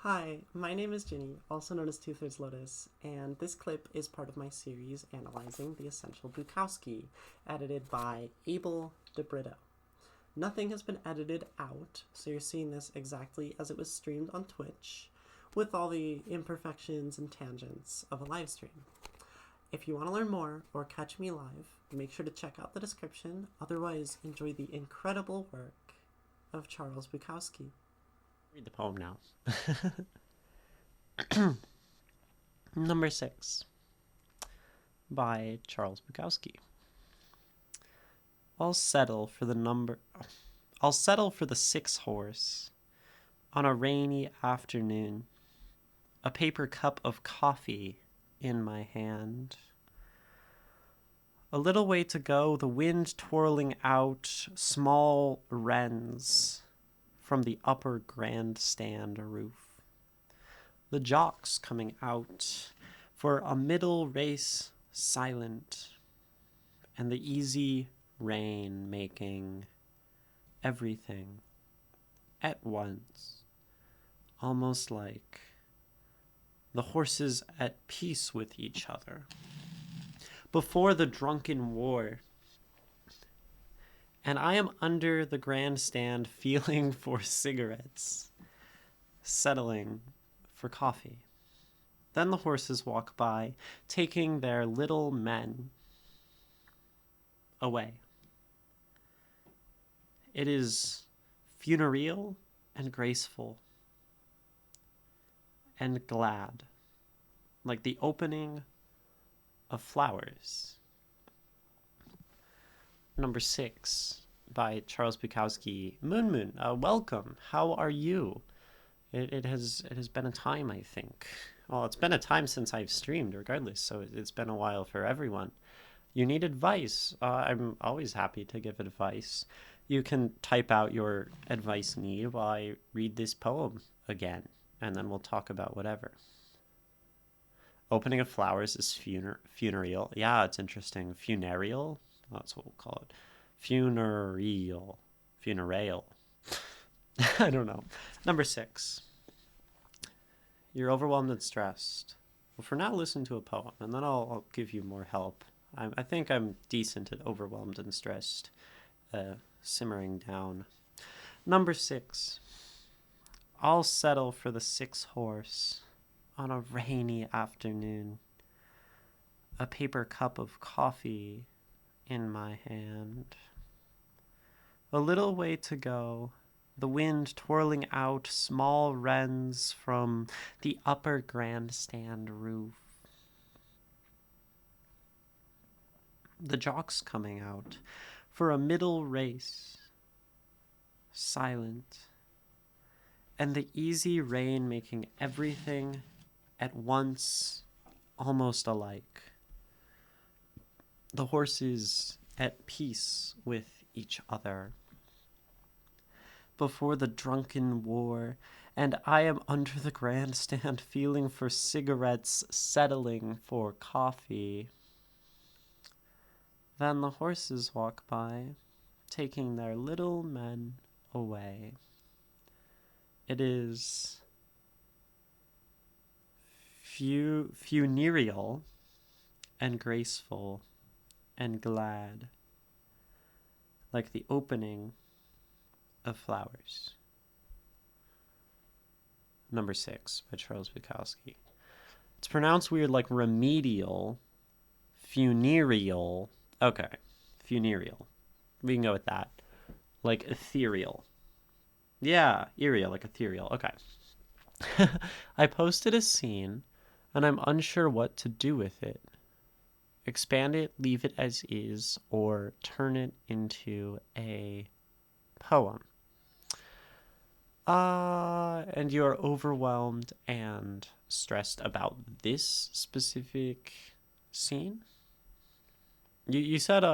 Hi, my name is Ginny, also known as Two-Thirds Lotus, and this clip is part of my series analyzing the Essential Bukowski, edited by Abel DeBrito. Nothing has been edited out, so you're seeing this exactly as it was streamed on Twitch, with all the imperfections and tangents of a live stream. If you want to learn more or catch me live, make sure to check out the description, otherwise enjoy the incredible work of Charles Bukowski. Read the poem now. Number 6 by Charles Bukowski. I'll settle for the 6-horse on a rainy afternoon, a paper cup of coffee in my hand. A little way to go, the wind twirling out small wrens from the upper grandstand roof. The jocks coming out for a middle race silent, and the easy rain making everything at once, almost like the horses at peace with each other. Before the drunken war, and I am under the grandstand feeling for cigarettes, settling for coffee. Then the horses walk by, taking their little men away. It is funereal and graceful and glad, like the opening of flowers. Number 6 by Charles Bukowski. Moon, welcome. How are you? It has been a time, I think. Well, it's been a time since I've streamed, regardless, so it's been a while for everyone. You need advice. I'm always happy to give advice. You can type out your advice need while I read this poem again, and then we'll talk about whatever. Opening of flowers is funereal. Yeah, it's interesting. Funereal? That's what we'll call it. Funereal. I don't know. Number 6. You're overwhelmed and stressed. Well, for now, listen to a poem, and then I'll give you more help. I think I'm decent at overwhelmed and stressed, simmering down. Number 6. I'll settle for the 6-horse on a rainy afternoon. A paper cup of coffee in my hand. A little way to go, the wind twirling out small wrens from the upper grandstand roof. The jocks coming out for a middle race, silent, and the easy rain making everything at once almost alike. The horses at peace with each other. Before the drunken war, and I am under the grandstand feeling for cigarettes, settling for coffee. Then the horses walk by, taking their little men away. It is funereal and graceful and glad, like the opening of flowers. Number 6 by Charles Bukowski. It's pronounced weird, like remedial, funereal. Okay, funereal. We can go with that. Like ethereal. Yeah, ethereal, like ethereal. Okay. I posted a scene, and I'm unsure what to do with it. Expand it, leave it as is, or turn it into a poem. And you're overwhelmed and stressed about this specific scene? You said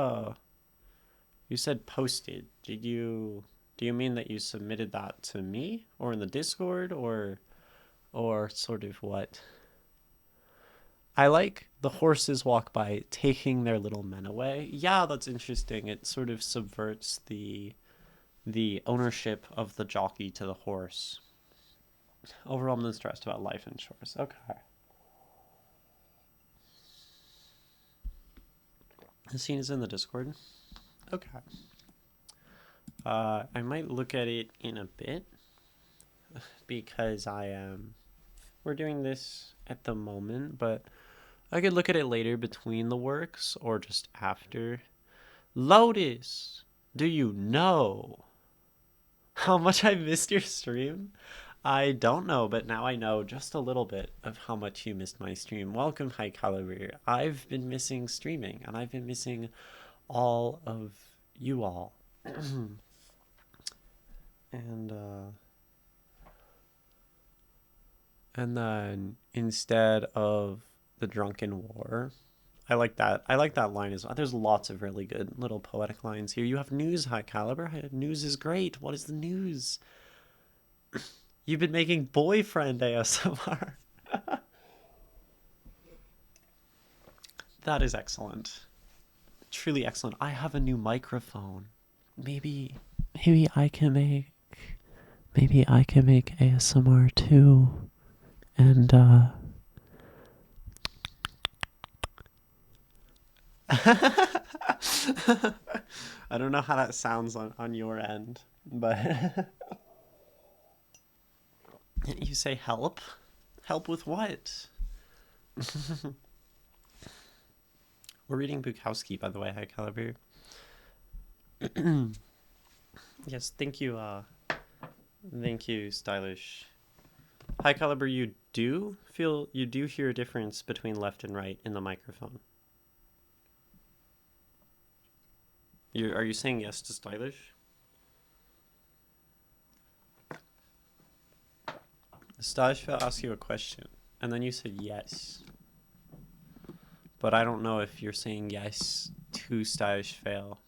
posted. Do you mean that you submitted that to me or in the Discord or sort of what? I like the horses walk by taking their little men away. Yeah, that's interesting. It sort of subverts the ownership of the jockey to the horse. Overwhelmed and stressed about life and chores. Okay. The scene is in the Discord. Okay. I might look at it in a bit because we're doing this at the moment, but I could look at it later between the works or just after. Lotus, do you know how much I missed your stream? I don't know, but now I know just a little bit of how much you missed my stream. Welcome, High Caliber. I've been missing streaming, and I've been missing all of you all. And then instead of the drunken war, I like that. I like that line as well. There's lots of really good little poetic lines here. You have news, High Caliber. News is great. What is the news? You've been making boyfriend ASMR. That is excellent. Truly excellent. I have a new microphone. Maybe I can make ASMR too. And I don't know how that sounds on your end, but you say help? Help with what? We're reading Bukowski, by the way, High Caliber. Yes, thank you, Stylish. High Caliber, you do hear a difference between left and right in the microphone. Are you saying yes to Stylish? Stylish will ask you a question, and then you said yes. But I don't know if you're saying yes to Stylish Fail.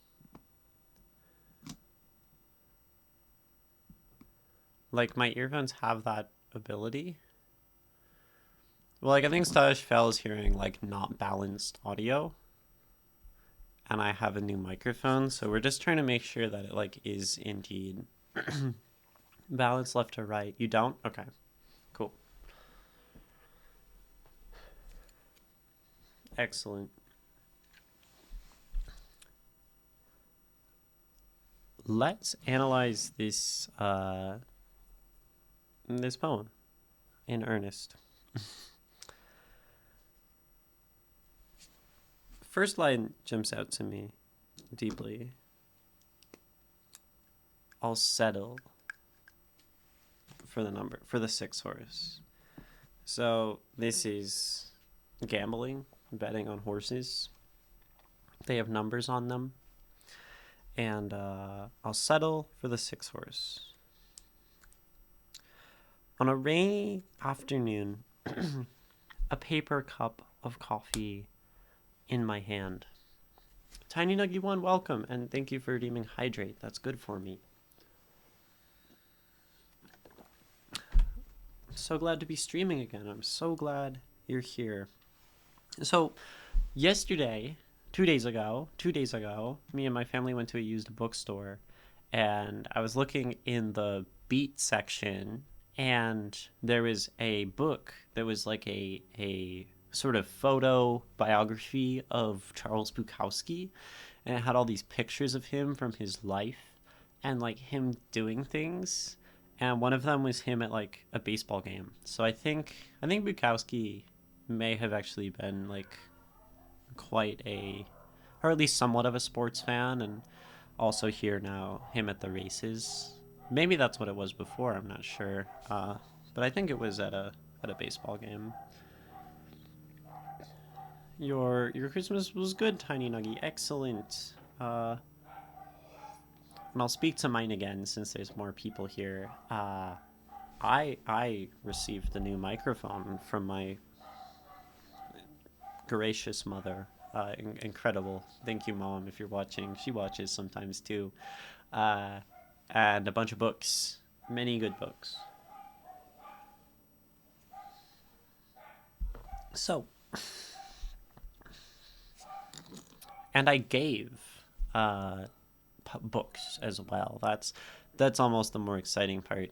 Like, my earphones have that ability. Well, like, I think Stylish Fail is hearing, like, not balanced audio. And I have a new microphone, so we're just trying to make sure that it, like, is indeed balanced left to right. You don't? Okay. Cool. Excellent. Let's analyze this this poem in earnest. First line jumps out to me deeply. I'll settle for the 6 horse. So this is gambling, betting on horses. They have numbers on them. And I'll settle for the 6 horse. On a rainy afternoon, a paper cup of coffee in my hand. Tiny Nuggy 1, welcome, and thank you for redeeming Hydrate. That's good for me. I'm so glad to be streaming again. I'm so glad you're here. So, yesterday, 2 days ago, me and my family went to a used bookstore, and I was looking in the Beat section, and there was a book that was like a sort of photo biography of Charles Bukowski, and it had all these pictures of him from his life and like him doing things, and one of them was him at like a baseball game. So I think Bukowski may have actually been like quite a, or at least somewhat of a sports fan, and also here now him at the races. Maybe that's what it was before, I'm not sure, but I think it was at a baseball game. Your Christmas was good, Tiny Nuggy. Excellent. And I'll speak to mine again since there's more people here. I received the new microphone from my gracious mother. Incredible. Thank you, Mom, if you're watching. She watches sometimes too. And a bunch of books. Many good books. So, and I gave books as well. that's almost the more exciting part.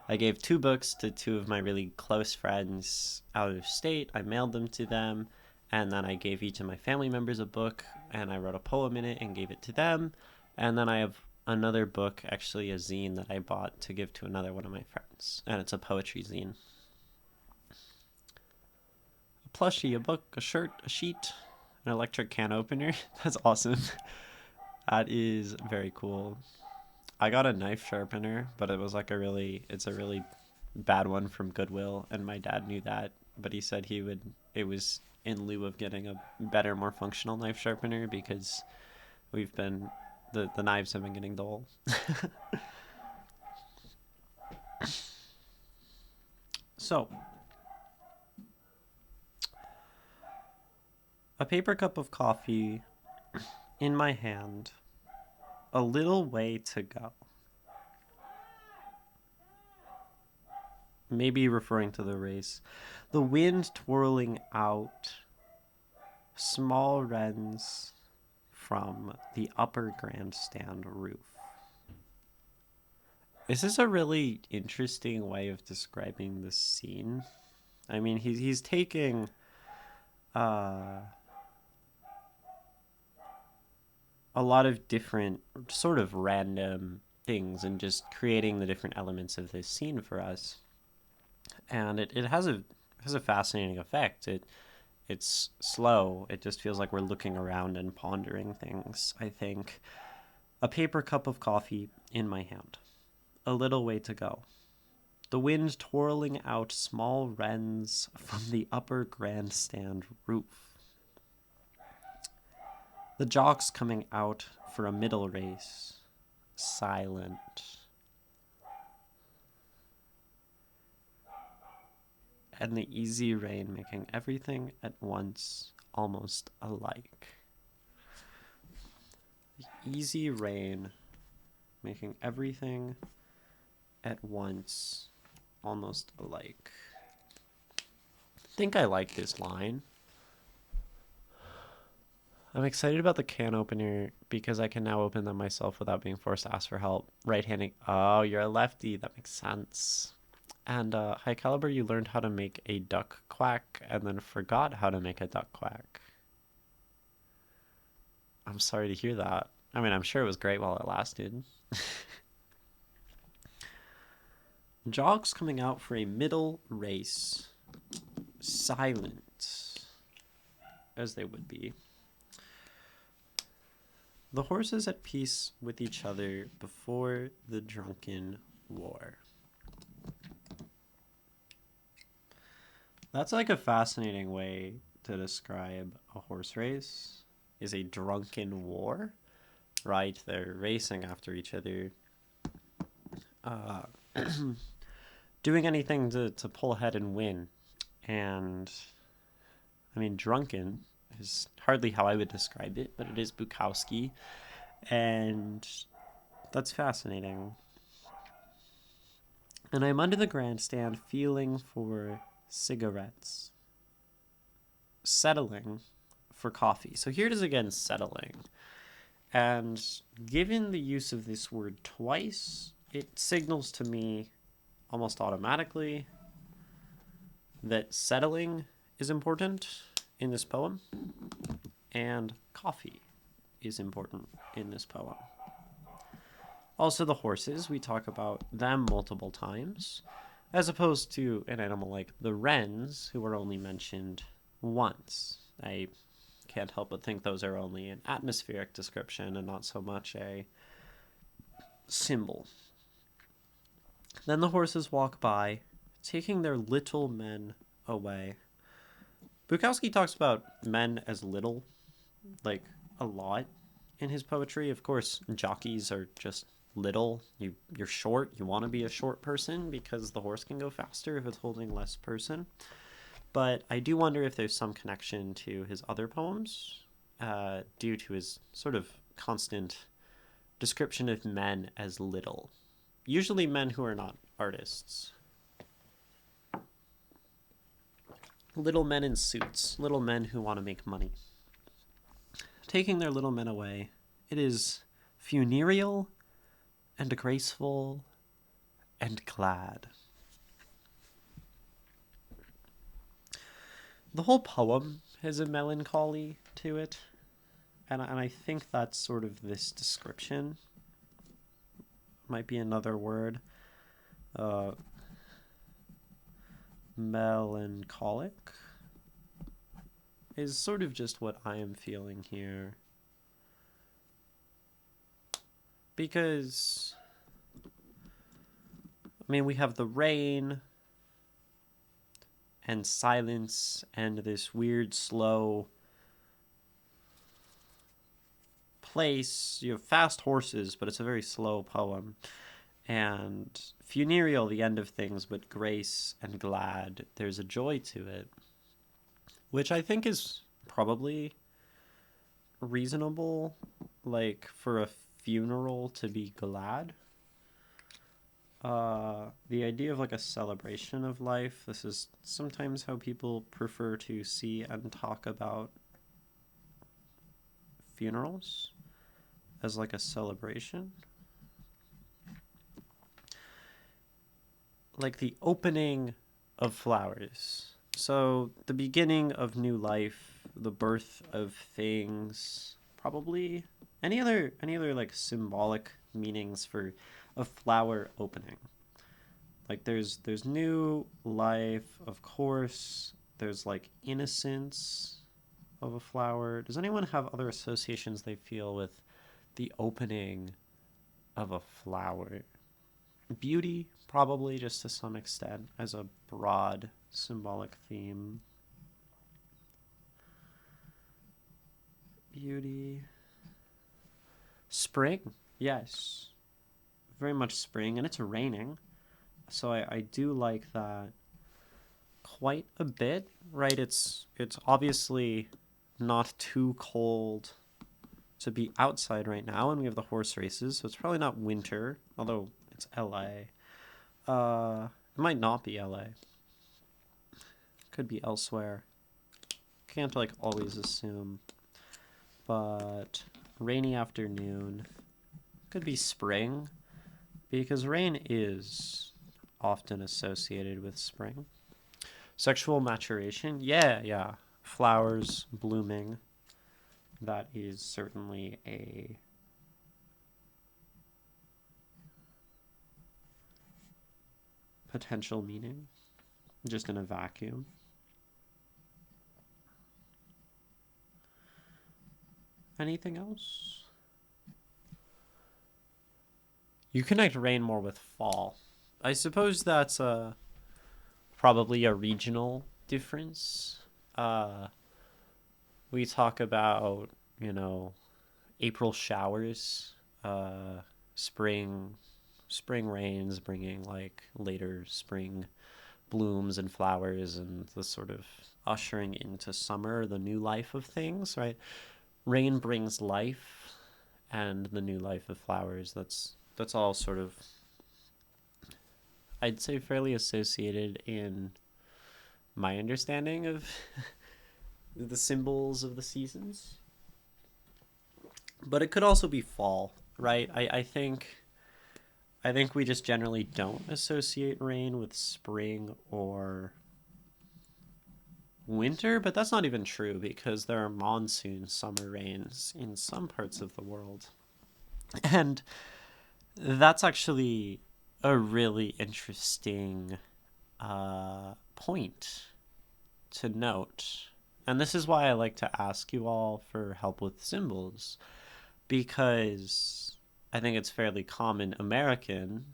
I gave 2 books to 2 of my really close friends out of state. I mailed them to them, and then I gave each of my family members a book, and I wrote a poem in it and gave it to them. And then I have another book, actually a zine that I bought to give to another one of my friends, and it's a poetry zine. A plushie, a book, a shirt, a sheet, an electric can opener. That's awesome. That is very cool. I got a knife sharpener, but it's a really bad one from Goodwill, and my dad knew that, but he said it was in lieu of getting a better, more functional knife sharpener because the knives have been getting dull. So, a paper cup of coffee in my hand, a little way to go. Maybe referring to the race. The wind twirling out small wrens from the upper grandstand roof. This is a really interesting way of describing this scene. I mean, he's taking a lot of different sort of random things and just creating the different elements of this scene for us. And it has a fascinating effect. It's slow. It just feels like we're looking around and pondering things, I think. A paper cup of coffee in my hand. A little way to go. The wind twirling out small wrens from the upper grandstand roof. The jocks coming out for a middle race. Silent. And the easy rain making everything at once almost alike. The easy rain making everything at once almost alike. I think I like this line. I'm excited about the can opener because I can now open them myself without being forced to ask for help. Right-handed. Oh, you're a lefty. That makes sense. And high caliber, you learned how to make a duck quack and then forgot how to make a duck quack. I'm sorry to hear that. I mean, I'm sure it was great while it lasted. Jogs coming out for a middle race. Silent. As they would be. The horses at peace with each other before the drunken war. That's like a fascinating way to describe a horse race, is a drunken war, right? They're racing after each other, doing anything to pull ahead and win. And, I mean, drunken is hardly how I would describe it, but it is Bukowski, and that's fascinating. And I'm under the grandstand feeling for cigarettes, settling for coffee. So here it is again, settling. And given the use of this word twice, it signals to me almost automatically that settling is important in this poem and coffee is important in this poem. Also the horses, we talk about them multiple times, as opposed to an animal like the wrens, who are only mentioned once. I can't help but think those are only an atmospheric description and not so much a symbol. Then the horses walk by, taking their little men away. Bukowski talks about men as little, like a lot in his poetry. Of course, jockeys are just little. You're short. You want to be a short person because the horse can go faster if it's holding less person. But I do wonder if there's some connection to his other poems due to his sort of constant description of men as little. Usually men who are not artists. Little men in suits. Little men who want to make money. Taking their little men away. It is funereal and graceful and glad. The whole poem has a melancholy to it, and I think that's sort of this description. Might be another word. Melancholic is sort of just what I am feeling here. Because, I mean, we have the rain and silence and this weird, slow place. You have fast horses, but it's a very slow poem. And funereal, the end of things, but grace and glad. There's a joy to it, which I think is probably reasonable, like for a funeral to be glad. The idea of like a celebration of life, this is sometimes how people prefer to see and talk about funerals, as like a celebration. Like the opening of flowers. So the beginning of new life, the birth of things, probably any other like symbolic meanings for a flower opening. Like there's new life, of course. There's like innocence of a flower. Does anyone have other associations they feel with the opening of a flower? Beauty, probably, just to some extent, as a broad symbolic theme. Beauty. Spring, yes. Very much spring, and it's raining. So I do like that quite a bit, right? It's obviously not too cold to be outside right now, and we have the horse races, so it's probably not winter, although it's LA. It might not be LA. Could be elsewhere. Can't like always assume. But rainy afternoon. Could be spring, because rain is often associated with spring. Sexual maturation, yeah. Flowers blooming. That is certainly a potential meaning, just in a vacuum. Anything else? You connect rain more with fall. I suppose that's probably a regional difference. We talk about, April showers, spring rains bringing like later spring blooms and flowers and the sort of ushering into summer, the new life of things, right? Rain brings life and the new life of flowers. That's all sort of, I'd say, fairly associated in my understanding of the symbols of the seasons. But it could also be fall, right? I think we just generally don't associate rain with spring or winter, but that's not even true because there are monsoon summer rains in some parts of the world. And that's actually a really interesting point to note. And this is why I like to ask you all for help with symbols, because I think it's fairly common American,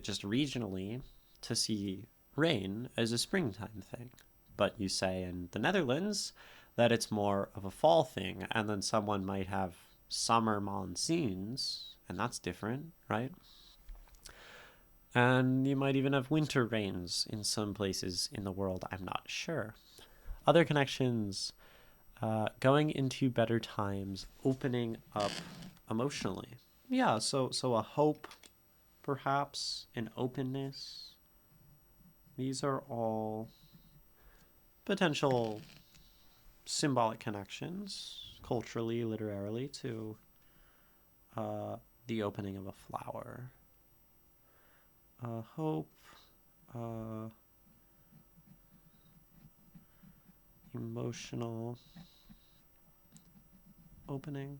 just regionally, to see rain as a springtime thing. But you say in the Netherlands that it's more of a fall thing, and then someone might have summer monsoons, and that's different, right? And you might even have winter rains in some places in the world, I'm not sure. Other connections, going into better times, opening up emotionally. Yeah, so a hope, perhaps, an openness. These are all potential symbolic connections, culturally, literarily, to the opening of a flower. Hope. Emotional opening.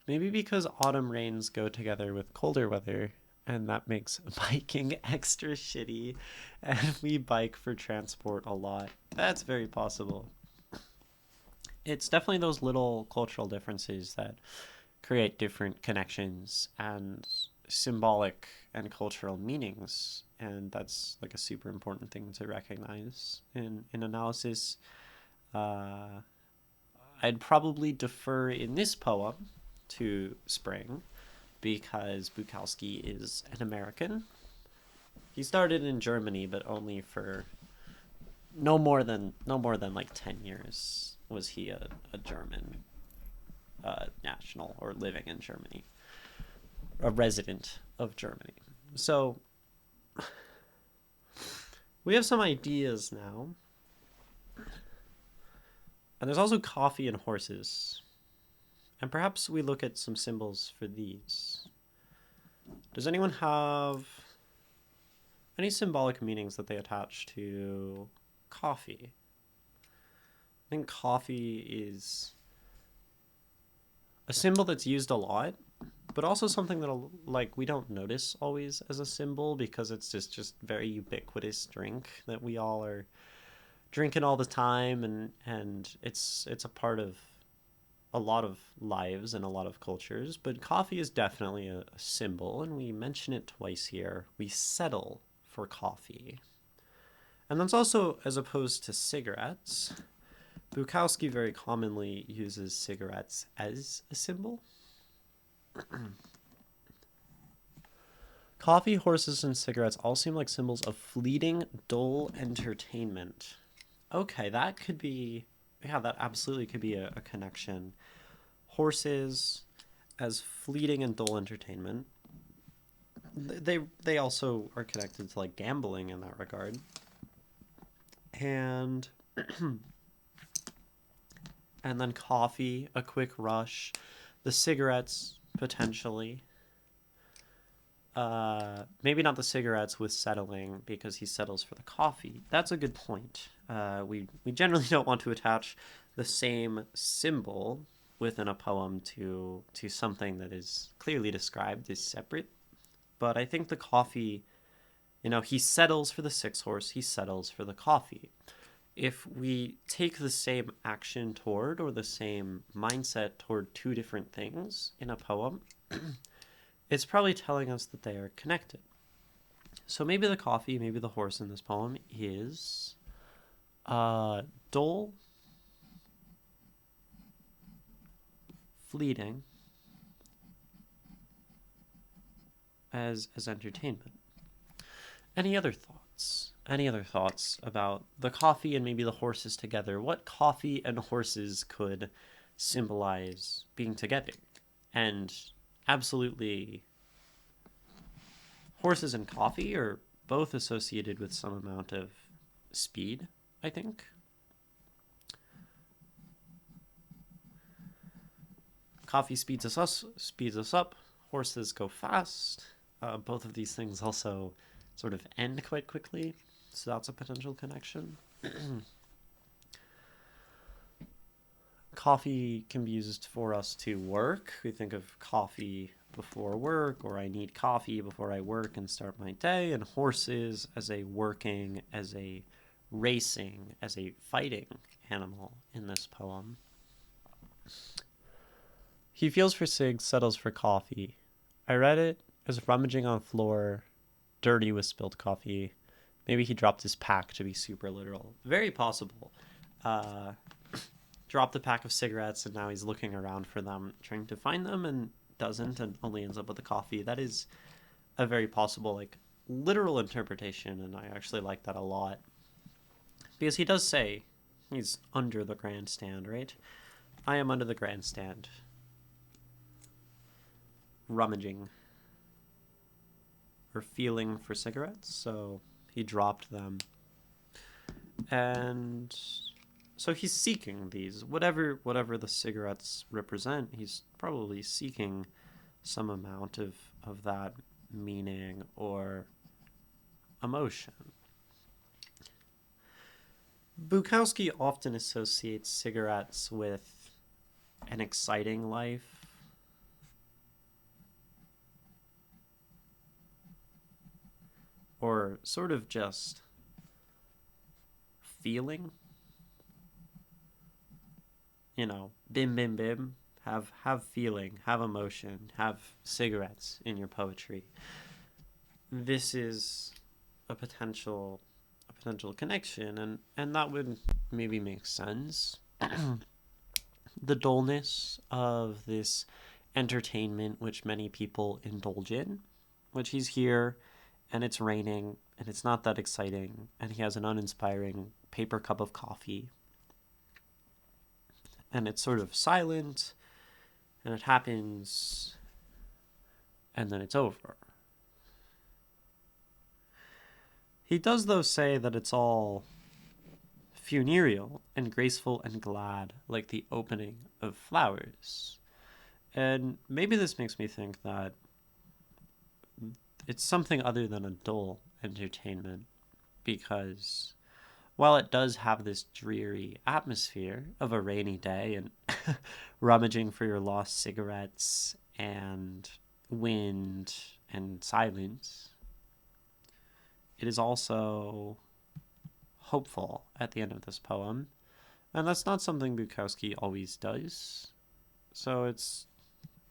Maybe because autumn rains go together with colder weather, and that makes biking extra shitty, and we bike for transport a lot. That's very possible. It's definitely those little cultural differences that create different connections and symbolic and cultural meanings, and that's like a super important thing to recognize in analysis. I'd probably defer in this poem to spring because Bukowski is an American. He started in Germany, but only for no more than like 10 years was he a German national or living in Germany, a resident of Germany. So we have some ideas now. And there's also coffee and horses. And perhaps we look at some symbols for these. Does anyone have any symbolic meanings that they attach to coffee? I think coffee is a symbol that's used a lot, but also something that like we don't notice always as a symbol because it's just very ubiquitous drink that we all are drinking all the time, and it's a part of a lot of lives and a lot of cultures. But coffee is definitely a symbol, and we mention it twice here. We settle for coffee. And that's also as opposed to cigarettes. Bukowski very commonly uses cigarettes as a symbol. Coffee, horses, and cigarettes all seem like symbols of fleeting, dull entertainment. Okay, that could be... Yeah, that absolutely could be a connection. Horses as fleeting and dull entertainment. They also are connected to like gambling in that regard. And and then coffee, a quick rush. The cigarettes, potentially. Maybe not the cigarettes with settling because he settles for the coffee. That's a good point. We generally don't want to attach the same symbol within a poem to something that is clearly described as separate. But I think the coffee, he settles for the 6-horse, he settles for the coffee. If we take the same action toward or the same mindset toward two different things in a poem, it's probably telling us that they are connected. So maybe the coffee, maybe the horse in this poem is dull, fleeting, as entertainment. Any other thoughts? Any other thoughts about the coffee and maybe the horses together? What coffee and horses could symbolize being together? And absolutely, horses and coffee are both associated with some amount of speed, I think. Coffee speeds us up. Horses go fast. Both of these things also sort of end quite quickly, so that's a potential connection. Coffee can be used for us to work. We think of coffee before work, or I need coffee before I work and start my day, and horses as a working, as a racing, as a fighting animal in this poem. He feels for cigs, settles for coffee. I read it as rummaging on floor, dirty with spilled coffee. Maybe he dropped his pack to be super literal. Very possible. Dropped the pack of cigarettes and now he's looking around for them, trying to find them, and doesn't, and only ends up with the coffee. That is a very possible, literal interpretation, and I actually like that a lot. Because he does say he's under the grandstand, right? I am under the grandstand. Rummaging. Or feeling for cigarettes, so he dropped them. And So he's seeking these, whatever the cigarettes represent. He's probably seeking some amount of that meaning or emotion. Bukowski often associates cigarettes with an exciting life, or sort of just feeling. You know, bim bim bim, have feeling, have emotion, have cigarettes in your poetry. This is a potential connection, and that would maybe make sense. The dullness of this entertainment which many people indulge in, which he's here and it's raining and it's not that exciting and he has an uninspiring paper cup of coffee and it's sort of silent and it happens and then it's over. He does, though, say that it's all funereal and graceful and glad, like the opening of flowers. And maybe this makes me think that it's something other than a dull entertainment, because while it does have this dreary atmosphere of a rainy day and rummaging for your lost cigarettes and wind and silence, it is also hopeful at the end of this poem. And that's not something Bukowski always does. So it's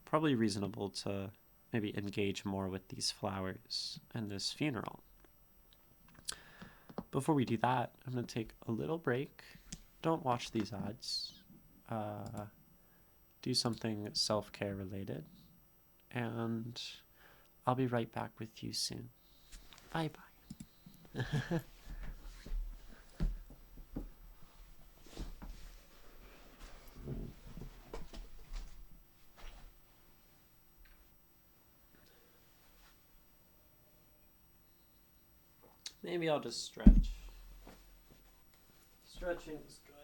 probably reasonable to maybe engage more with these flowers and this funeral. Before we do that, I'm going to take a little break. Don't watch these ads. Do something self-care related. And I'll be right back with you soon. Bye-bye. Maybe I'll just stretch. Stretching is good.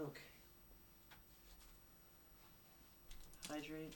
Okay. Hydrate.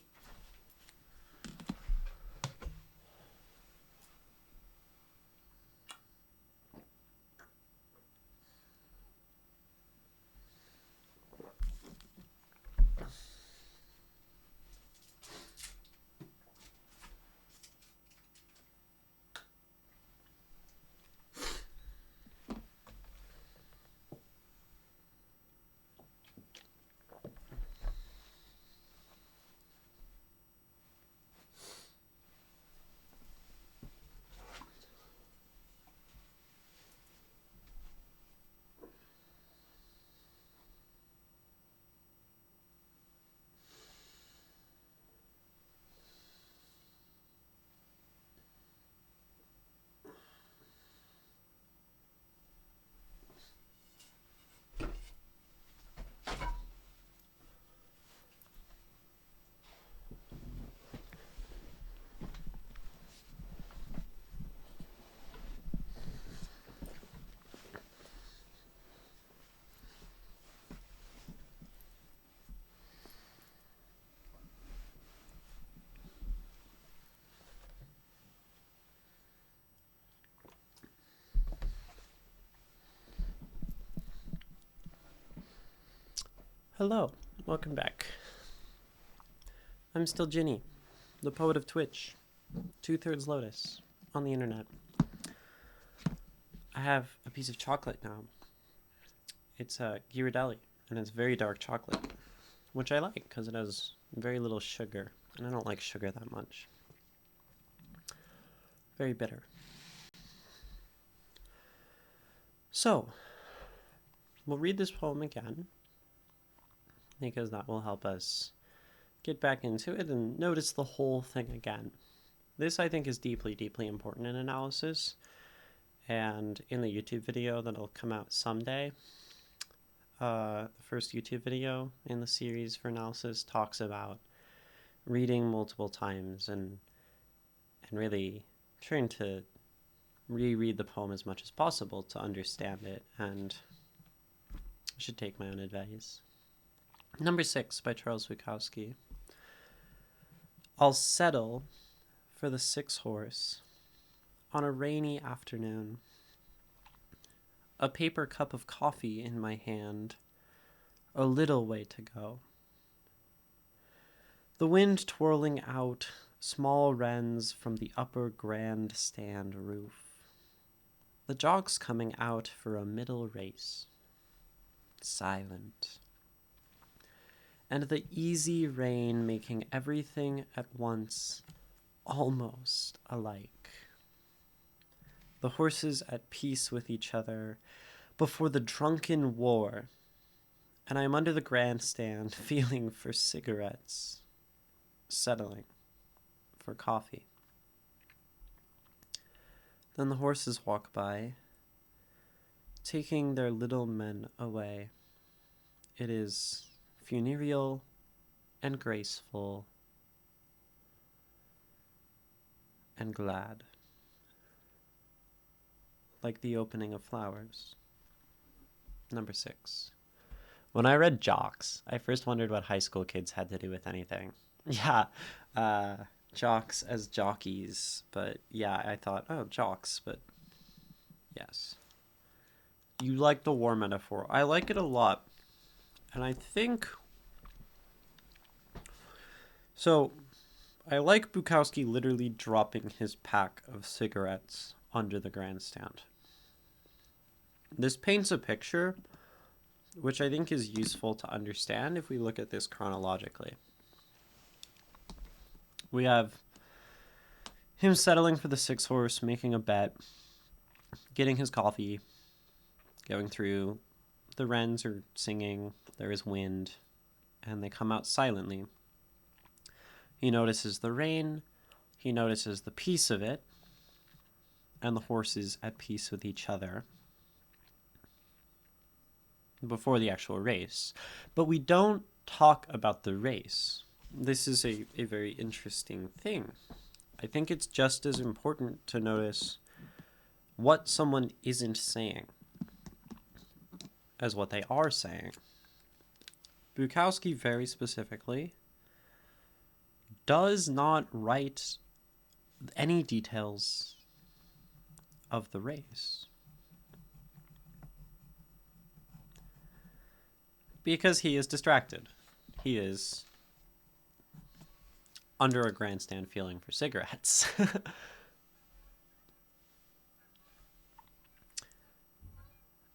Hello, welcome back. I'm still Ginny, the poet of Twitch, 2/3 Lotus, on the internet. I have a piece of chocolate now. It's a Ghirardelli, and it's very dark chocolate, which I like because it has very little sugar, and I don't like sugar that much. Very bitter. So, we'll read this poem again, because that will help us get back into it and notice the whole thing again. This, I think, is deeply, deeply important in analysis. And in the YouTube video that'll come out someday, the first YouTube video in the series for analysis talks about reading multiple times and really trying to reread the poem as much as possible to understand it, and I should take my own advice. Number 6 by Charles Bukowski. I'll settle for the 6-horse on a rainy afternoon, a paper cup of coffee in my hand, a little way to go. The wind twirling out small wrens from the upper grandstand roof. The jocks coming out for a middle race. Silent. And the easy rain making everything at once almost alike. The horses at peace with each other before the drunken war, and I'm under the grandstand feeling for cigarettes, settling for coffee. Then the horses walk by, taking their little men away. It is funereal and graceful and glad, like the opening of flowers. Number 6. When I read jocks, I first wondered what high school kids had to do with anything. Yeah, jocks as jockeys, but yeah, I thought, oh, jocks, but yes. You like the war metaphor. I like it a lot. And I think... So, I like Bukowski literally dropping his pack of cigarettes under the grandstand. This paints a picture which I think is useful to understand if we look at this chronologically. We have him settling for the 6-horse, making a bet, getting his coffee, going through. The wrens are singing, there is wind, and they come out silently. He notices the rain, he notices the peace of it, and the horses at peace with each other before the actual race. But we don't talk about the race. This is a very interesting thing. I think it's just as important to notice what someone isn't saying as what they are saying. Bukowski very specifically does not write any details of the race, because he is distracted. He is under a grandstand feeling for cigarettes.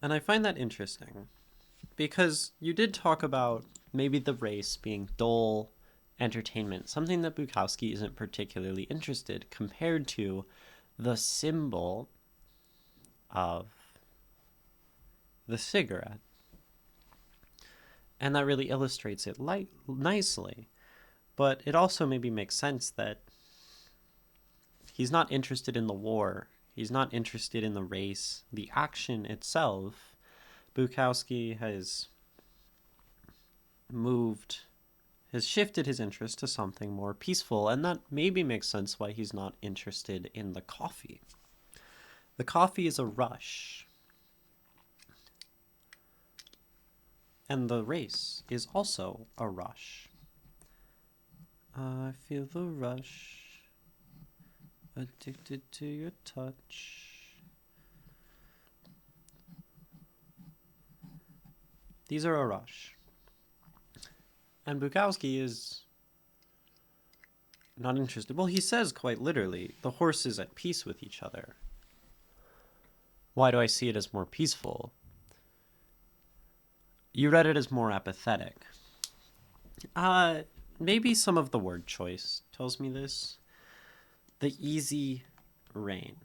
And I find that interesting, because you did talk about maybe the race being dull entertainment, something that Bukowski isn't particularly interested compared to the symbol of the cigarette. And that really illustrates it nicely. But it also maybe makes sense that he's not interested in the war. He's not interested in the race, the action itself. Bukowski has shifted his interest to something more peaceful, and that maybe makes sense why he's not interested in the coffee. The coffee is a rush. And the race is also a rush. I feel the rush. Addicted to your touch. These are a rush. And Bukowski is not interested. Well, he says quite literally, the horses at peace with each other. Why do I see it as more peaceful? You read it as more apathetic. Maybe some of the word choice tells me this. The easy rain.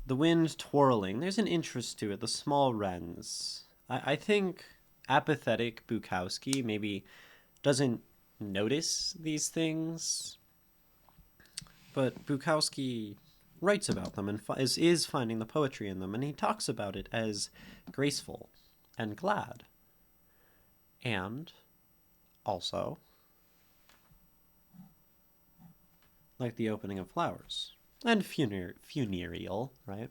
The wind twirling. There's an interest to it. The small wrens. I think apathetic Bukowski maybe doesn't notice these things, but Bukowski writes about them and is finding the poetry in them, and he talks about it as graceful and glad, and also like the opening of flowers and funereal, right?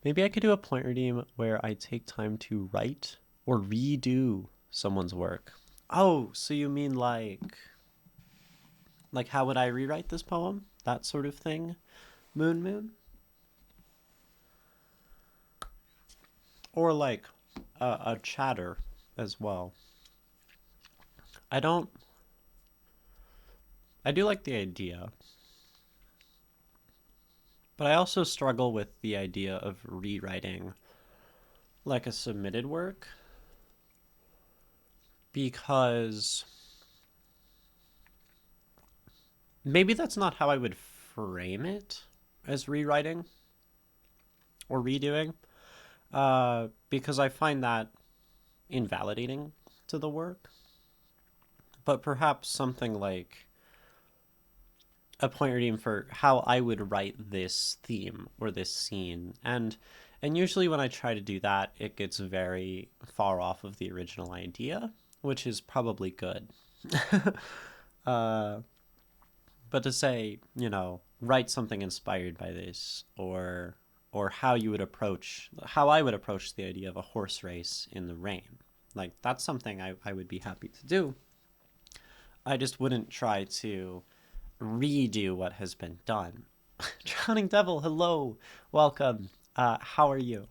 Maybe I could do a point redeem where I take time to write or redo someone's work. Oh, so you mean like how would I rewrite this poem? That sort of thing? Moon? Or like a chatter as well. I do like the idea, but I also struggle with the idea of rewriting like a submitted work, because maybe that's not how I would frame it, as rewriting or redoing, because I find that invalidating to the work. But perhaps something like a point redeem for how I would write this theme or this scene, and usually when I try to do that, it gets very far off of the original idea, which is probably good. But to say, write something inspired by this, or how I would approach the idea of a horse race in the rain, like that's something I would be happy to do. I just wouldn't try to redo what has been done. Drowning Devil, hello, welcome. How are you?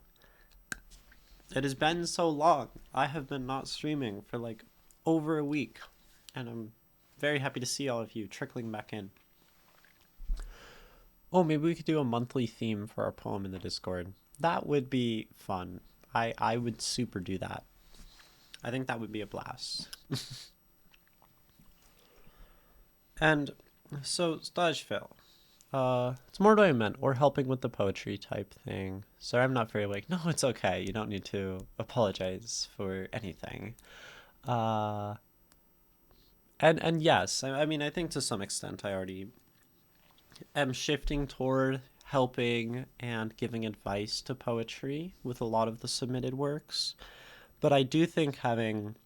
It has been so long. I have been not streaming for like over a week, and I'm very happy to see all of you trickling back in. Oh, maybe we could do a monthly theme for our poem in the Discord. That would be fun. I would super do that. I think that would be a blast. And so, stage fail. It's more what I meant, or helping with the poetry type thing. Sorry, I'm not very awake. No, it's okay. You don't need to apologize for anything. And yes, I mean, I think to some extent I already am shifting toward helping and giving advice to poetry with a lot of the submitted works. But I do think having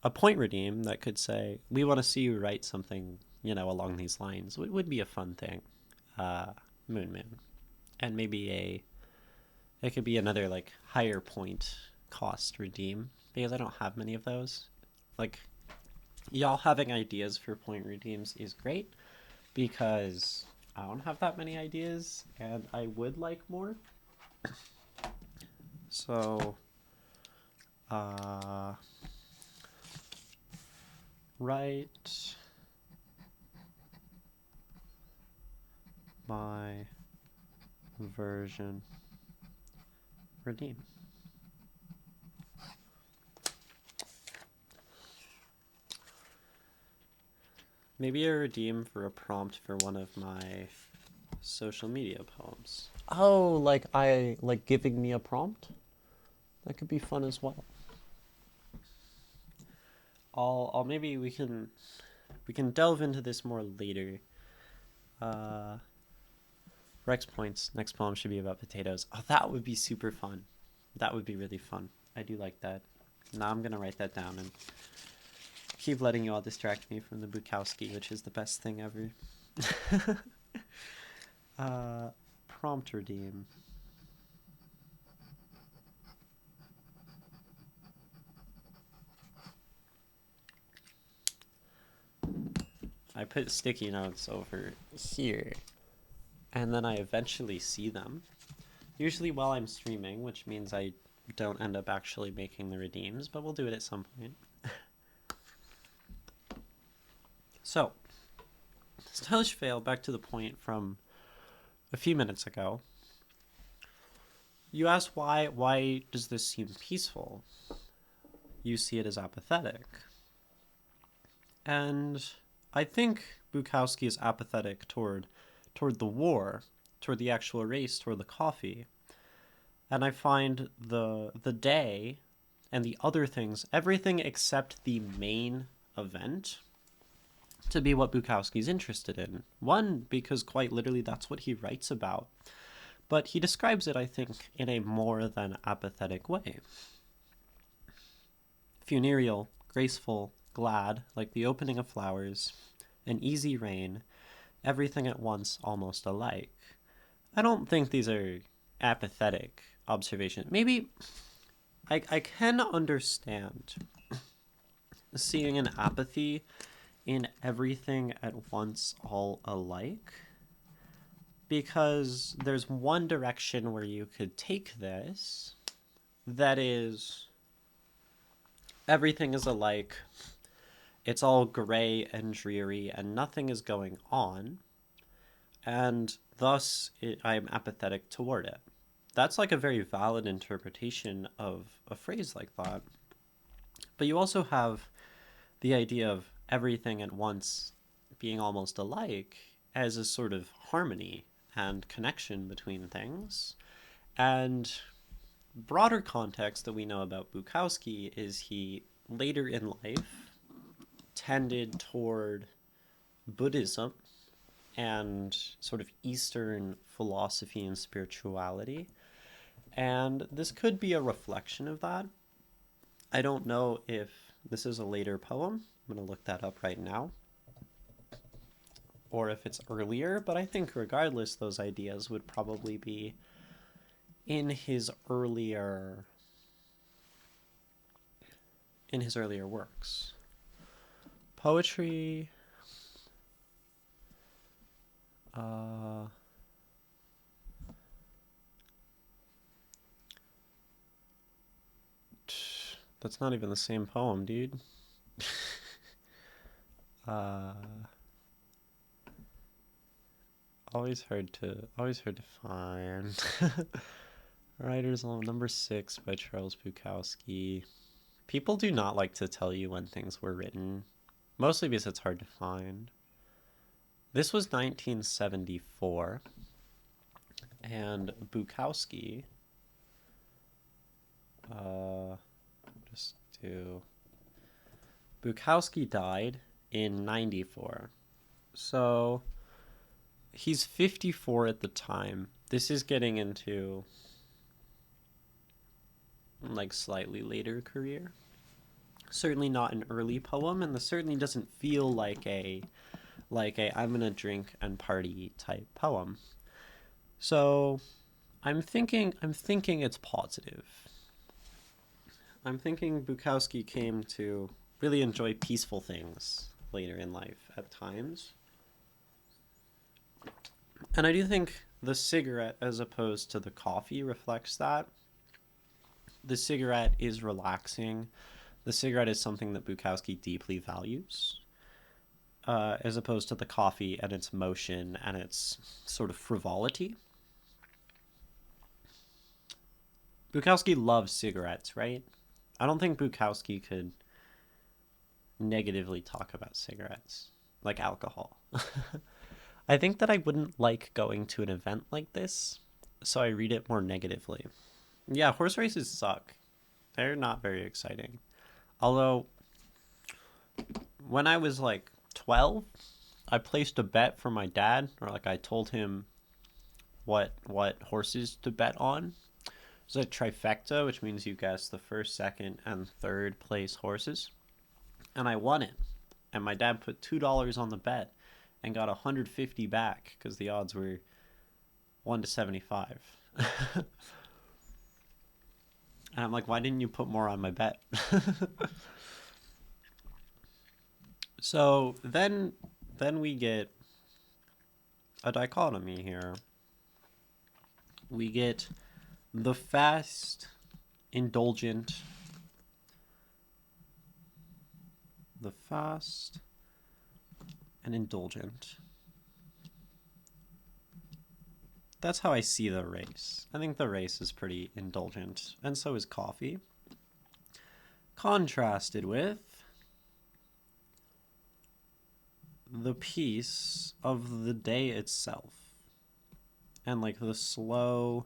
a point redeem that could say, we want to see you write something, along these lines would be a fun thing. Moon. And maybe it could be another like higher point cost redeem, because I don't have many of those. Like, y'all having ideas for point redeems is great, because I don't have that many ideas and I would like more. So write my version redeem. Maybe a redeem for a prompt for one of my social media poems. Oh, like giving me a prompt? That could be fun as well. I'll maybe we can delve into this more later. Rex points, next poem should be about potatoes. Oh, that would be super fun. That would be really fun. I do like that. Now I'm gonna write that down and keep letting you all distract me from the Bukowski, which is the best thing ever. Prompt redeem. I put sticky notes over here, and then I eventually see them, usually while I'm streaming, which means I don't end up actually making the redeems, but we'll do it at some point. So, stylish fail, back to the point from a few minutes ago. You asked why does this seem peaceful? You see it as apathetic. And I think Bukowski is apathetic toward the war, toward the actual race, toward the coffee. And I find the day and the other things, everything except the main event, to be what Bukowski's interested in. One, because quite literally that's what he writes about. But he describes it, I think, in a more than apathetic way. Funereal, graceful, glad, like the opening of flowers, an easy rain, everything at once almost alike. I don't think these are apathetic observations. Maybe I can understand seeing an apathy in everything at once all alike, because there's one direction where you could take this, that is, everything is alike, it's all gray and dreary, and nothing is going on, and thus I'm apathetic toward it. That's like a very valid interpretation of a phrase like that. But you also have the idea of everything at once being almost alike as a sort of harmony and connection between things. And broader context that we know about Bukowski is he, later in life, tended toward Buddhism and sort of Eastern philosophy and spirituality. And this could be a reflection of that. I don't know if this is a later poem. I'm going to look that up right now. Or if it's earlier, but I think regardless, those ideas would probably be in his earlier works. Poetry. That's not even the same poem, dude. Always hard to find. Writer's Almanac number 6 by Charles Bukowski. People do not like to tell you when things were written, mostly because it's hard to find. This was 1974, and Bukowski, Bukowski died in 94. So he's 54 at the time. This is getting into like slightly later career. Certainly not an early poem, and this certainly doesn't feel like a I'm gonna drink and party type poem. So I'm thinking it's positive. I'm thinking Bukowski came to really enjoy peaceful things later in life at times. And I do think the cigarette, as opposed to the coffee, reflects that. The cigarette is relaxing. The cigarette is something that Bukowski deeply values, as opposed to the coffee and its motion and its sort of frivolity. Bukowski loves cigarettes, right? I don't think Bukowski could negatively talk about cigarettes, like alcohol. I think that I wouldn't like going to an event like this, so I read it more negatively. Yeah, horse races suck. They're not very exciting. Although, when I was like 12, I placed a bet for my dad, or like I told him what horses to bet on. It's a trifecta, which means you guess the first, second, and third place horses. And I won it. And my dad put $2 on the bet and got $150 back because the odds were 1-75. And I'm like, why didn't you put more on my bet? So then we get a dichotomy here. We get the fast, indulgent, and indulgent. That's how I see the race. I think the race is pretty indulgent, and so is coffee. Contrasted with the peace of the day itself, and like the slow,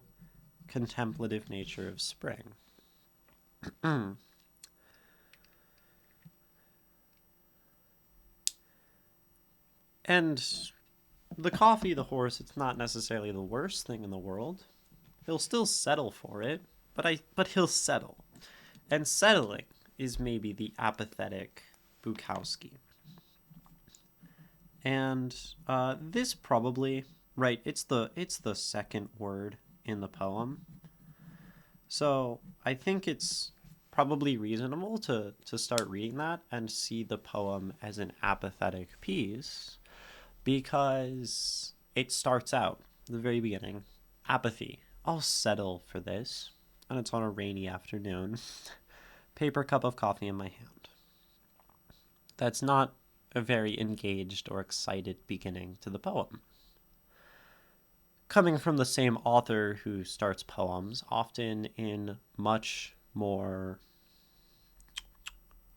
contemplative nature of spring. And the coffee, the horse, it's not necessarily the worst thing in the world. He'll still settle for it, but he'll settle. And settling is maybe the apathetic Bukowski. And this probably, right, it's the second word in the poem. So I think it's probably reasonable to start reading that and see the poem as an apathetic piece, because it starts out at the very beginning, apathy. I'll settle for this. And it's on a rainy afternoon. Paper cup of coffee in my hand. That's not a very engaged or excited beginning to the poem. Coming from the same author who starts poems, often in much more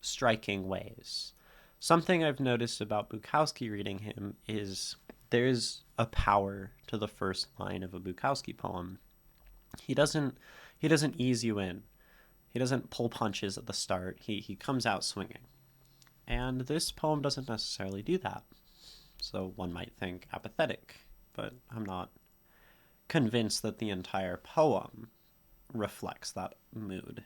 striking ways. Something I've noticed about Bukowski reading him is there's a power to the first line of a Bukowski poem. He doesn't ease you in. He doesn't pull punches at the start. He comes out swinging. And this poem doesn't necessarily do that. So one might think apathetic, but I'm not convinced that the entire poem reflects that mood.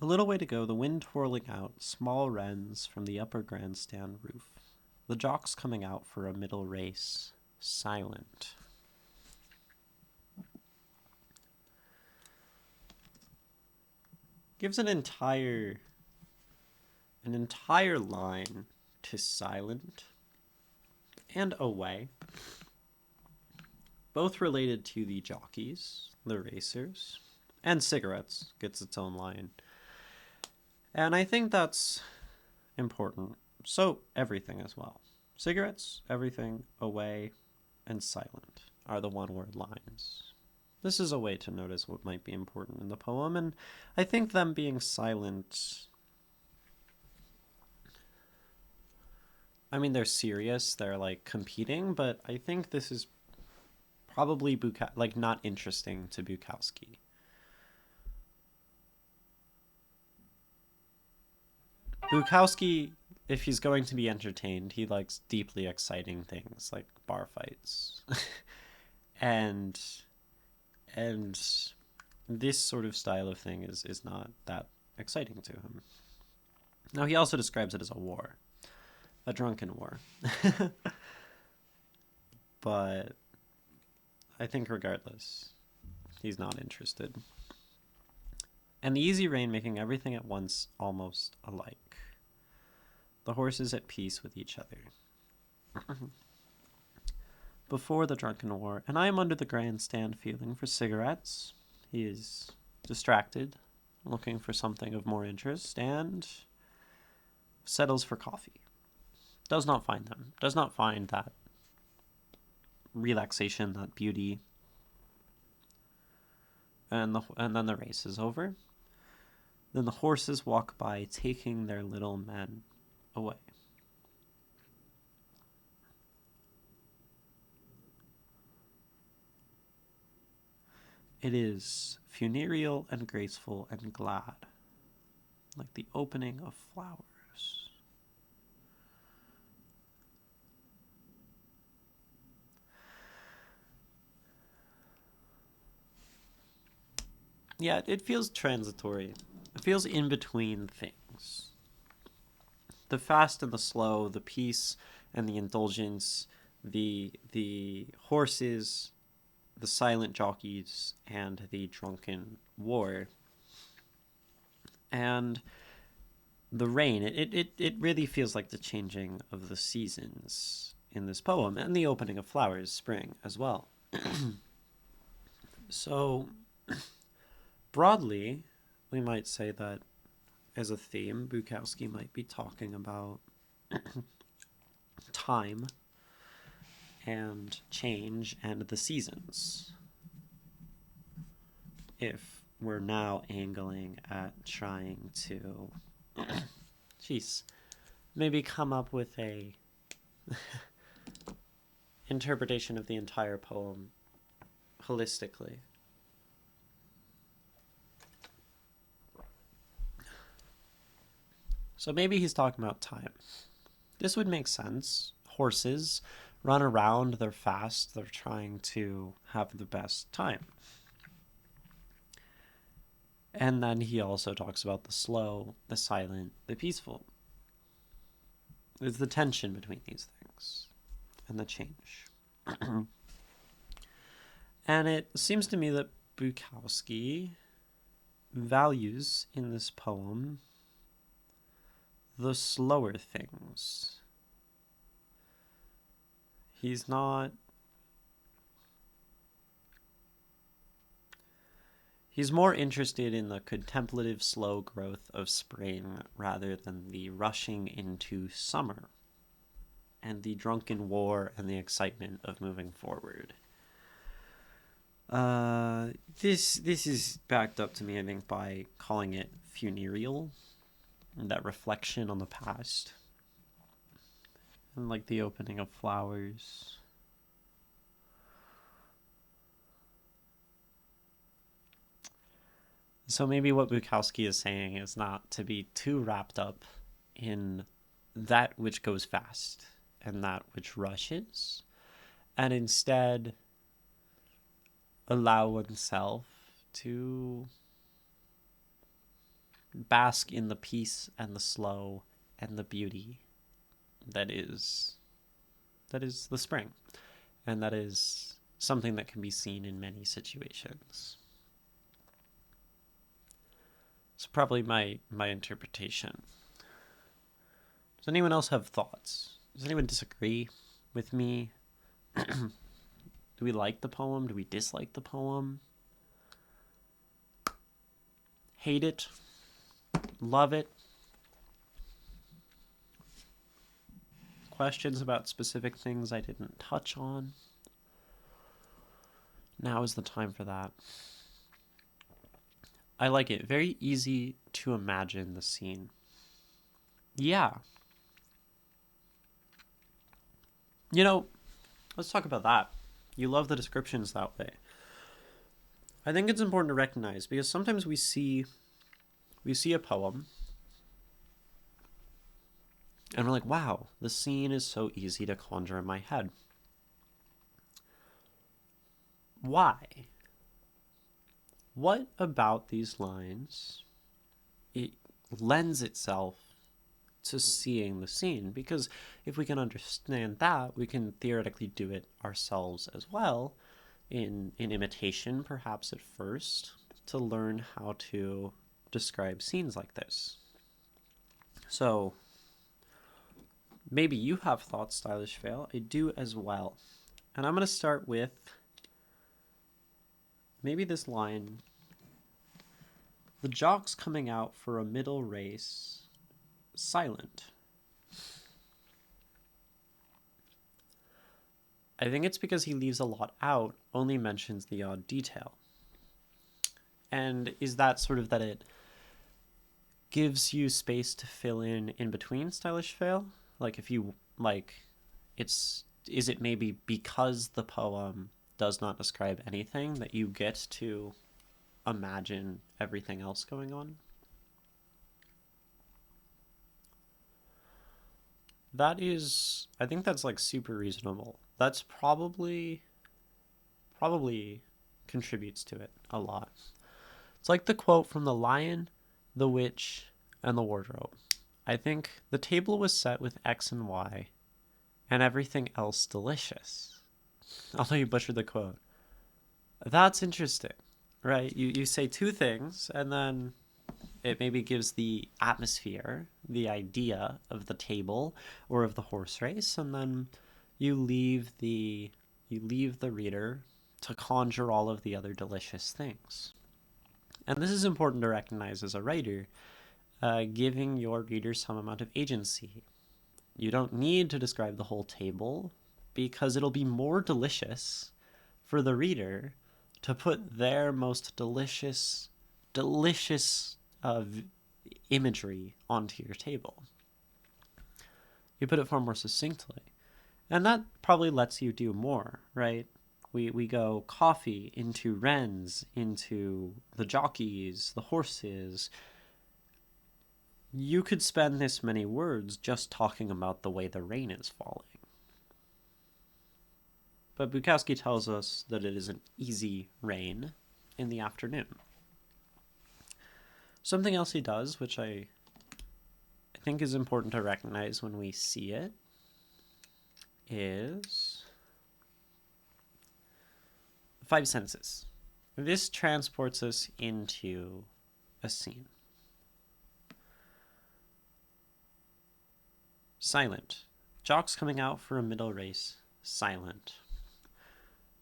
A little way to go, the wind twirling out, small wrens from the upper grandstand roof. The jocks coming out for a middle race, silent. Gives an entire line to silent and away, both related to the jockeys, the racers, and cigarettes gets its own line. And I think that's important. So everything as well. Cigarettes, everything, away, and silent are the one-word lines. This is a way to notice what might be important in the poem, and I think them being silent, I mean, they're serious, they're like competing, but I think this is probably not interesting to Bukowski. Bukowski, if he's going to be entertained, he likes deeply exciting things like bar fights. and this sort of style of thing is not that exciting to him. Now, he also describes it as a war. A drunken war. But I think regardless, he's not interested. And the easy rain making everything at once almost alike. The horses at peace with each other. Before the drunken war, and I am under the grandstand feeling for cigarettes. He is distracted, looking for something of more interest, and settles for coffee. Does not find them. Does not find that relaxation, that beauty. And then the race is over. Then the horses walk by, taking their little men away. It is funereal and graceful and glad, like the opening of flowers. Yeah, it feels transitory. It feels in between things. The fast and the slow, the peace and the indulgence, the horses, the silent jockeys, and the drunken war. And the rain, it really feels like the changing of the seasons in this poem, and the opening of flowers, spring, as well. So, broadly, we might say that as a theme, Bukowski might be talking about time and change and the seasons. If we're now angling at trying to, maybe come up with a interpretation of the entire poem holistically. So maybe he's talking about time. This would make sense. Horses run around, they're fast, they're trying to have the best time. And then he also talks about the slow, the silent, the peaceful. There's the tension between these things and the change. And it seems to me that Bukowski values in this poem the slower things. He's more interested in the contemplative slow growth of spring rather than the rushing into summer and the drunken war and the excitement of moving forward. This is backed up to me, I think, by calling it funereal, that reflection on the past, and like the opening of flowers. So maybe what Bukowski is saying is not to be too wrapped up in that which goes fast and that which rushes, and instead allow oneself to bask in the peace and the slow and the beauty that is the spring, and that is something that can be seen in many situations. It's probably my interpretation. Does anyone else have thoughts? Does anyone disagree with me? Do we like the poem? Do we dislike the poem? Hate it? Love it? Questions about specific things I didn't touch on? Now is the time for that. I like it. Very easy to imagine the scene. Yeah. You know, let's talk about that. You love the descriptions that way. I think it's important to recognize, because sometimes we see a poem and we're like, wow, the scene is so easy to conjure in my head. Why? What about these lines, it lends itself to seeing the scene? Because if we can understand that, we can theoretically do it ourselves as well, in imitation perhaps at first, to learn how to describe scenes like this. So maybe you have thoughts, Stylish Fail. I do as well. And I'm going to start with maybe this line: the jock's coming out for a middle race, silent. I think it's because he leaves a lot out, only mentions the odd detail. And is that sort of that it gives you space to fill in between, Stylish Fail? Like, if you, like, is it maybe because the poem does not describe anything that you get to imagine everything else going on? That is, I think that's like super reasonable. That's probably contributes to it a lot. It's like the quote from The Lion, the Witch, and the Wardrobe. I think the table was set with X and Y, and everything else delicious. Although you butchered the quote. That's interesting, right? You say two things, and then it maybe gives the atmosphere, the idea of the table or of the horse race, and then you leave the reader to conjure all of the other delicious things. And this is important to recognize as a writer, giving your reader some amount of agency. You don't need to describe the whole table, because it'll be more delicious for the reader to put their most delicious imagery onto your table. You put it far more succinctly. And that probably lets you do more, right? We go coffee into wrens, into the jockeys, the horses. you could spend this many words just talking about the way the rain is falling. But Bukowski tells us that it is an easy rain in the afternoon. Something else he does, which I think is important to recognize when we see it, is the five senses. This transports us into a scene. Silent. Jocks coming out for a middle race. Silent.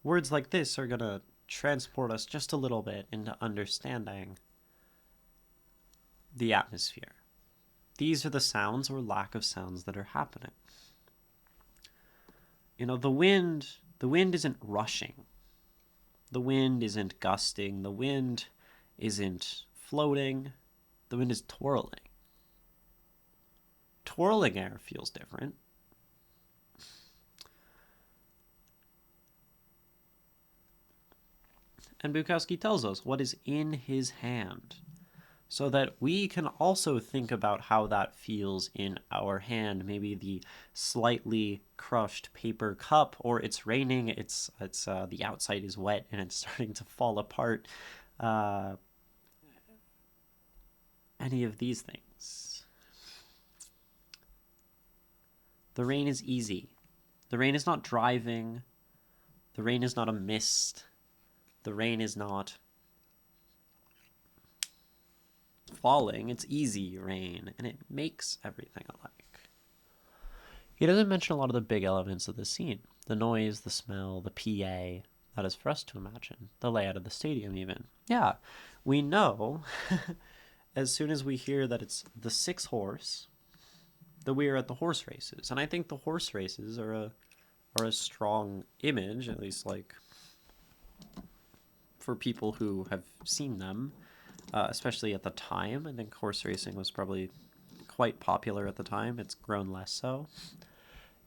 Words like this are going to transport us just a little bit into understanding the atmosphere. These are the sounds or lack of sounds that are happening. You know, the wind isn't rushing. The wind isn't gusting. The wind isn't floating. The wind is twirling. Twirling air feels different. And Bukowski tells us what is in his hand, so that we can also think about how that feels in our hand. Maybe the slightly crushed paper cup, or it's raining, it's the outside is wet and it's starting to fall apart. Any of these things. The rain is easy. The rain is not driving. The rain is not a mist. The rain is not falling. It's easy rain, and it makes everything alike. He doesn't mention a lot of the big elements of the scene. The noise, the smell, the PA. That is for us to imagine. The layout of the stadium, even. Yeah, we know as soon as we hear that it's the 6 horse, that we are at the horse races. And I think the horse races are a strong image, at least like for people who have seen them, especially at the time. I think horse racing was probably quite popular at the time. It's grown less so.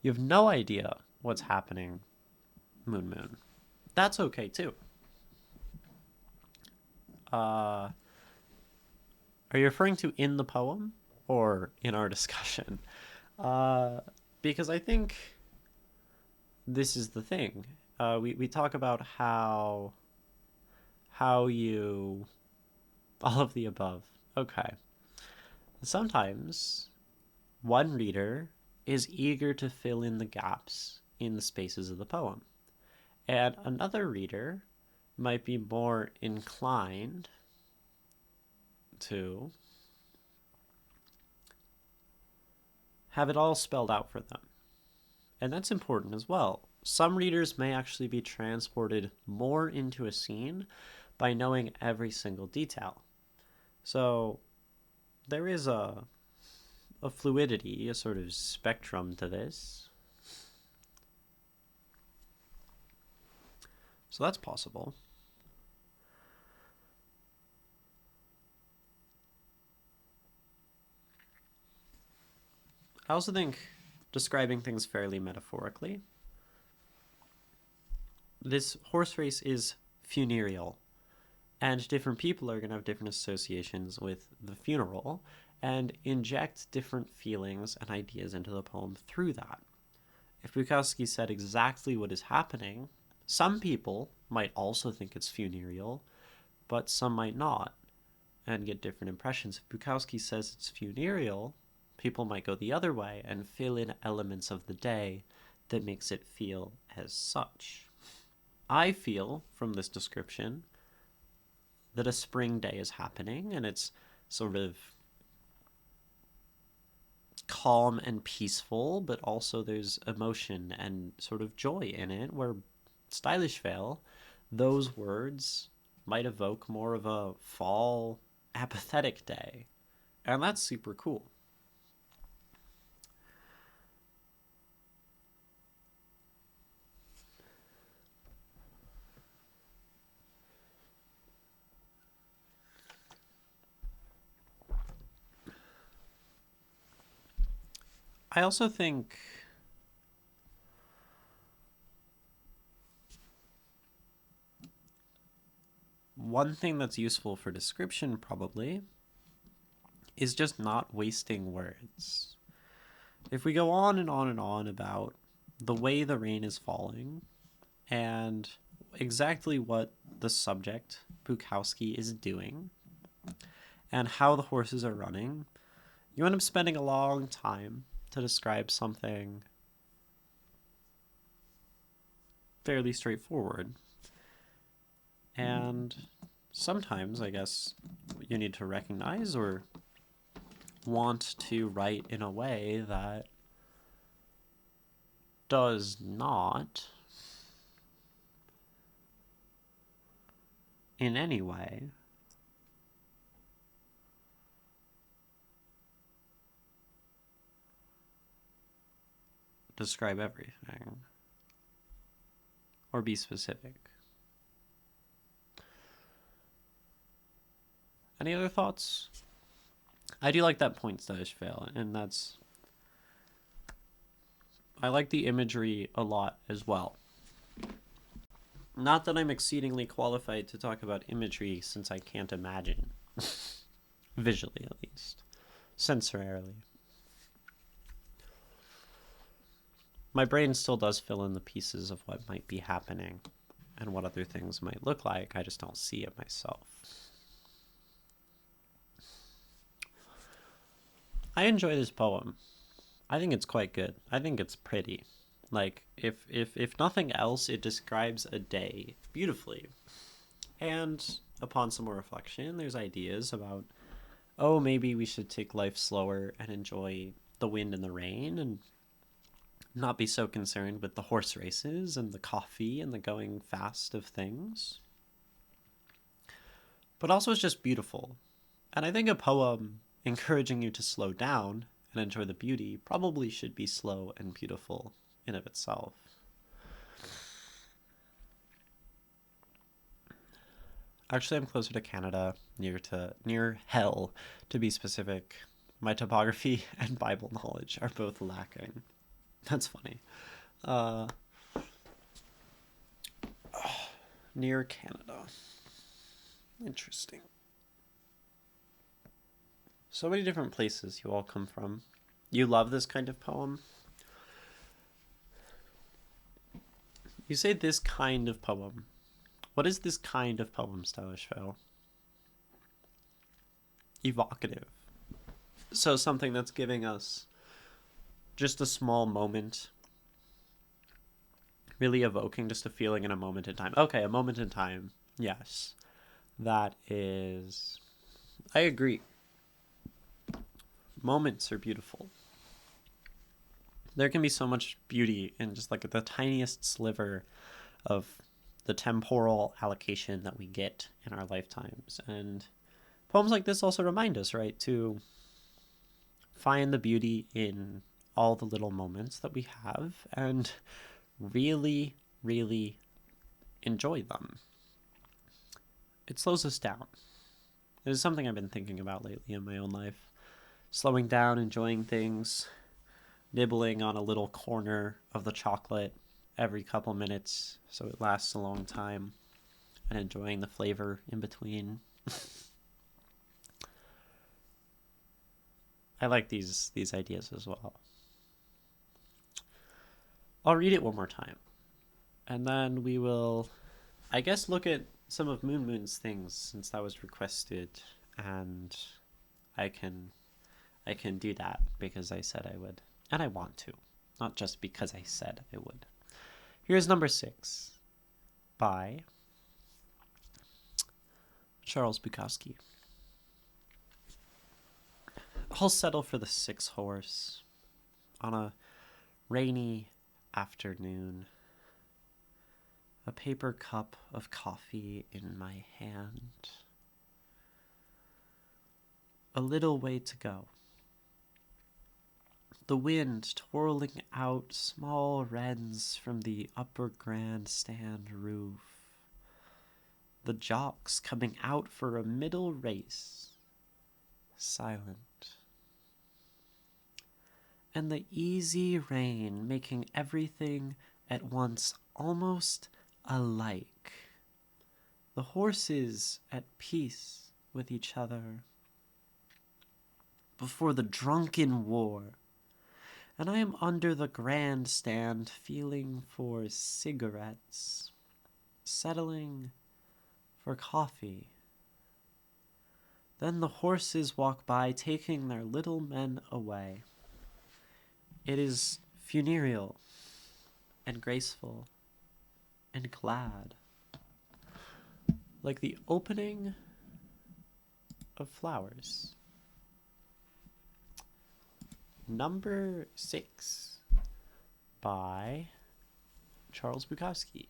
You have no idea what's happening, Moon. That's okay, too. Are you referring to in the poem or in our discussion? Because I think this is the thing. We talk about how you... all of the above. Okay. Sometimes one reader is eager to fill in the gaps in the spaces of the poem. And another reader might be more inclined to have it all spelled out for them. And that's important as well. Some readers may actually be transported more into a scene by knowing every single detail. So there is a fluidity, a sort of spectrum to this. So that's possible. I also think describing things fairly metaphorically. This horse race is funereal, and different people are going to have different associations with the funeral and inject different feelings and ideas into the poem through that. If Bukowski said exactly what is happening, some people might also think it's funereal, but some might not, and get different impressions. If Bukowski says it's funereal, people might go the other way and fill in elements of the day that makes it feel as such. I feel, from this description, that a spring day is happening, and it's sort of calm and peaceful, but also there's emotion and sort of joy in it, where Stylish Vale, those words might evoke more of a fall, apathetic day. And that's super cool. I also think one thing that's useful for description probably is just not wasting words. If we go on and on and on about the way the rain is falling and exactly what the subject, Bukowski, is doing and how the horses are running, you end up spending a long time to describe something fairly straightforward. And sometimes, I guess, you need to recognize or want to write in a way that does not in any way describe everything or be specific. Any other thoughts? I do like that point stash fail, and I like the imagery a lot as well. Not that I'm exceedingly qualified to talk about imagery, since I can't imagine. Visually, at least. Sensorially. My brain still does fill in the pieces of what might be happening and what other things might look like. I just don't see it myself. I enjoy this poem. I think it's quite good. I think it's pretty. Like, if nothing else, it describes a day beautifully. And upon some more reflection, there's ideas about, oh, maybe we should take life slower and enjoy the wind and the rain and not be so concerned with the horse races and the coffee and the going fast of things. But also it's just beautiful. And I think a poem encouraging you to slow down and enjoy the beauty probably should be slow and beautiful in of itself. Actually, I'm closer to Canada, near hell, to be specific. My topography and Bible knowledge are both lacking. That's funny. Near Canada. Interesting. So many different places you all come from. You love this kind of poem? You say this kind of poem. What is this kind of poem, Stylish Phil? Evocative. So something that's giving us just a small moment. Really evoking just a feeling in a moment in time. Okay, a moment in time. Yes. That is... I agree. Moments are beautiful. There can be so much beauty in just like the tiniest sliver of the temporal allocation that we get in our lifetimes. And poems like this also remind us, right, to find the beauty in all the little moments that we have and really, really enjoy them. It slows us down. It is something I've been thinking about lately in my own life. Slowing down, enjoying things, nibbling on a little corner of the chocolate every couple minutes so it lasts a long time, and enjoying the flavor in between. I like these ideas as well. I'll read it one more time, and then we will, I guess, look at some of Moon Moon's things since that was requested, and I can do that because I said I would, and I want to, not just because I said I would. Here's number 6 by Charles Bukowski. I'll settle for the 6 horse on a rainy afternoon, a paper cup of coffee in my hand, a little way to go. The wind twirling out small wrens from the upper grandstand roof. The jocks coming out for a middle race, silent. And the easy rain making everything at once almost alike. The horses at peace with each other. before the drunken war, and I am under the grandstand feeling for cigarettes, settling for coffee. Then the horses walk by, taking their little men away. It is funereal and graceful and glad, like the opening of flowers. Number 6 by Charles Bukowski.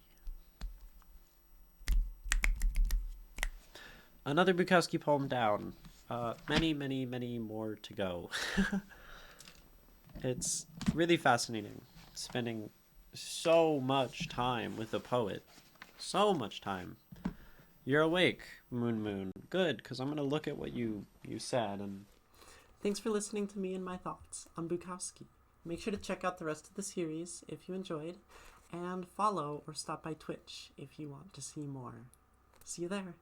Another Bukowski poem down. Many, many, many more to go. It's really fascinating spending so much time with a poet. So much time. You're awake, Moon Moon. Good, because I'm going to look at what you said. And Thanks for listening to me and my thoughts on Bukowski. Make sure to check out the rest of the series if you enjoyed, and follow or stop by Twitch if you want to see more. See you there.